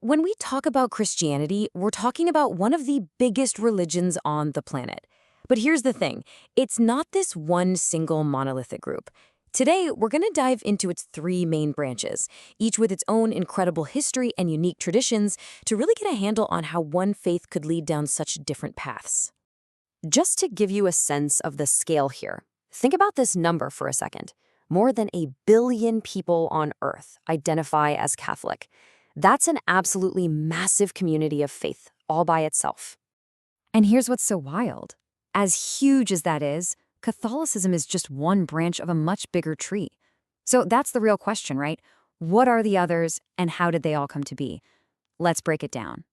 When we talk about Christianity, we're talking about one of the biggest religions on the planet. But here's the thing, it's not this one single monolithic group. Today, we're going to dive into its three main branches, each with its own incredible history and unique traditions, to really get a handle on how one faith could lead down such different paths. Just to give you a sense of the scale here, think about this number for a second. More than 1 billion people on Earth identify as Catholic. That's an absolutely massive community of faith, all by itself. And here's what's so wild. As huge as that is, Catholicism is just one branch of a much bigger tree. So that's the real question, right? What are the others, and how did they all come to be? Let's break it down.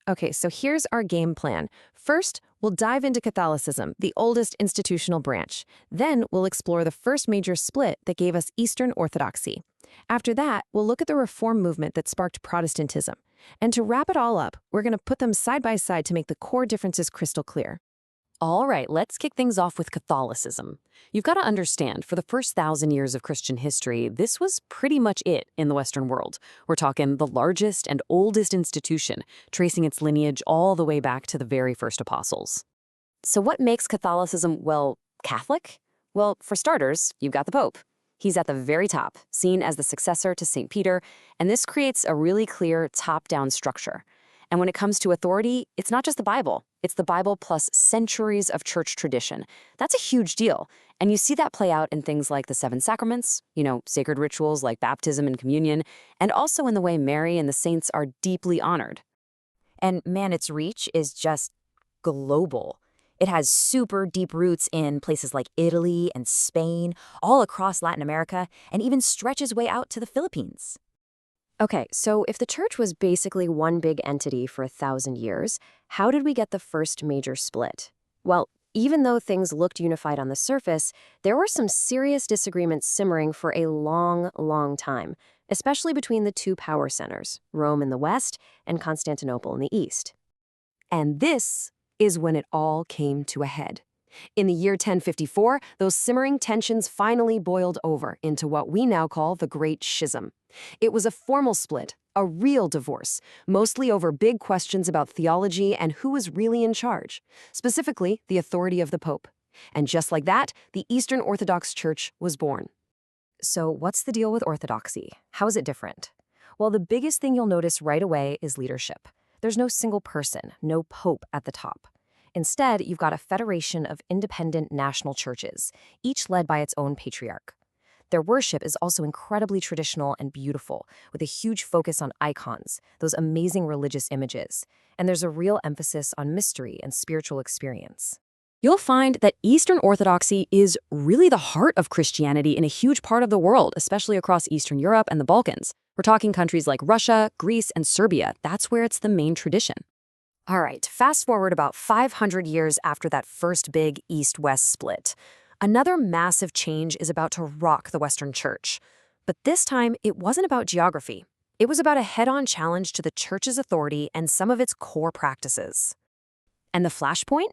Okay, so here's our game plan. First, we'll dive into Catholicism, the oldest institutional branch. Then we'll explore the first major split that gave us Eastern Orthodoxy. After that, we'll look at the Reform movement that sparked Protestantism. And to wrap it all up, we're going to put them side by side to make the core differences crystal clear. All right, let's kick things off with Catholicism. You've got to understand, for the first 1,000 years of Christian history, this was pretty much it in the Western world. We're talking the largest and oldest institution, tracing its lineage all the way back to the very first apostles. So what makes Catholicism, well, Catholic? Well, for starters, you've got the Pope. He's at the very top, seen as the successor to St. Peter, and this creates a really clear top-down structure. And when it comes to authority, it's not just the Bible. It's the Bible plus centuries of church tradition. That's a huge deal. And you see that play out in things like the 7 sacraments, sacred rituals like baptism and communion, and also in the way Mary and the saints are deeply honored. And man, its reach is just global. It has super deep roots in places like Italy and Spain, all across Latin America, and even stretches way out to the Philippines. Okay, so if the church was basically one big entity for 1,000 years, how did we get the first major split? Well, even though things looked unified on the surface, there were some serious disagreements simmering for a long, long time, especially between the two power centers, Rome in the west and Constantinople in the east. And this is when it all came to a head. In the year 1054, those simmering tensions finally boiled over into what we now call the Great Schism. It was a formal split, a real divorce, mostly over big questions about theology and who was really in charge, specifically the authority of the Pope. And just like that, the Eastern Orthodox Church was born. So what's the deal with Orthodoxy? How is it different? Well, the biggest thing you'll notice right away is leadership. There's no single person, no pope at the top. Instead, you've got a federation of independent national churches, each led by its own patriarch. Their worship is also incredibly traditional and beautiful, with a huge focus on icons, those amazing religious images, and there's a real emphasis on mystery and spiritual experience. You'll find that Eastern Orthodoxy is really the heart of Christianity in a huge part of the world, especially across Eastern Europe and the Balkans. We're talking countries like Russia, Greece, and Serbia. That's where it's the main tradition. All right, fast forward about 500 years after that first big East-West split. Another massive change is about to rock the Western Church. But this time, it wasn't about geography. It was about a head-on challenge to the Church's authority and some of its core practices. And the flashpoint?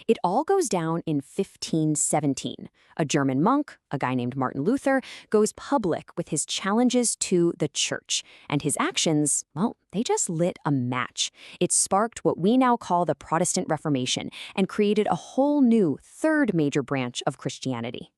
It all goes down in 1517. A German monk, a guy named Martin Luther, goes public with his challenges to the church. And his actions, well, they just lit a match. It sparked what we now call the Protestant Reformation and created a whole new third major branch of Christianity.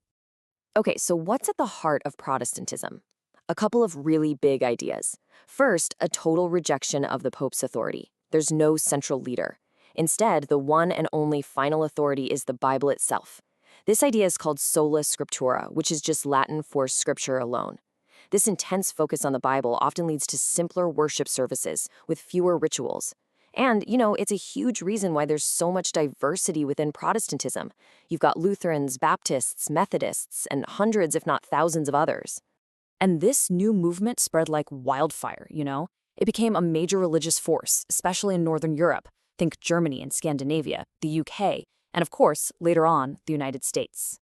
Okay, so what's at the heart of Protestantism? A couple of really big ideas. First, a total rejection of the Pope's authority. There's no central leader. Instead, the one and only final authority is the Bible itself. This idea is called sola scriptura, which is just Latin for scripture alone. This intense focus on the Bible often leads to simpler worship services with fewer rituals. And, it's a huge reason why there's so much diversity within Protestantism. You've got Lutherans, Baptists, Methodists, and hundreds, if not thousands of others. And this new movement spread like wildfire, It became a major religious force, especially in Northern Europe. Think Germany and Scandinavia, the UK, and of course, later on, the United States.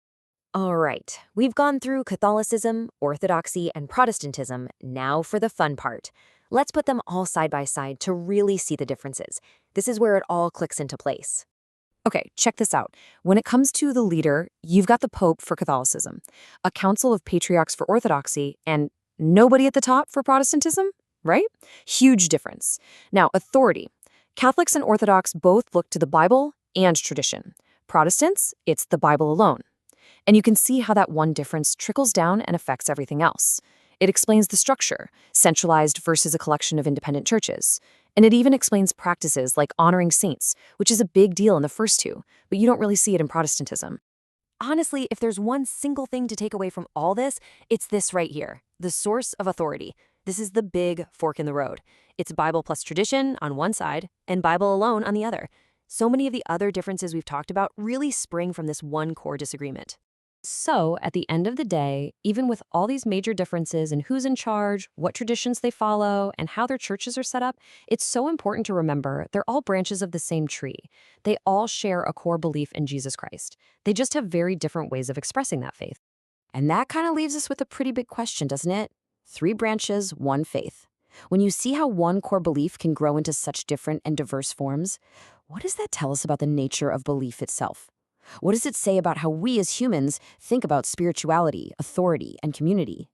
All right, we've gone through Catholicism, Orthodoxy, and Protestantism. Now for the fun part. Let's put them all side by side to really see the differences. This is where it all clicks into place. Okay, check this out. When it comes to the leader, you've got the Pope for Catholicism, a council of patriarchs for Orthodoxy, and nobody at the top for Protestantism? right? Huge difference. Now, authority. Catholics and Orthodox both look to the Bible and tradition. Protestants, it's the Bible alone. And you can see how that one difference trickles down and affects everything else. It explains the structure, centralized versus a collection of independent churches. And it even explains practices like honoring saints, which is a big deal in the first two, but you don't really see it in Protestantism. Honestly, if there's one single thing to take away from all this, it's this right here, the source of authority. This is the big fork in the road. It's Bible plus tradition on one side and Bible alone on the other. So many of the other differences we've talked about really spring from this one core disagreement. So, at the end of the day, even with all these major differences in who's in charge, what traditions they follow, and how their churches are set up, it's so important to remember they're all branches of the same tree. They all share a core belief in Jesus Christ. They just have very different ways of expressing that faith. And that kind of leaves us with a pretty big question, doesn't it? 3 branches, 1 faith. When you see how one core belief can grow into such different and diverse forms, what does that tell us about the nature of belief itself? What does it say about how we as humans think about spirituality, authority, and community?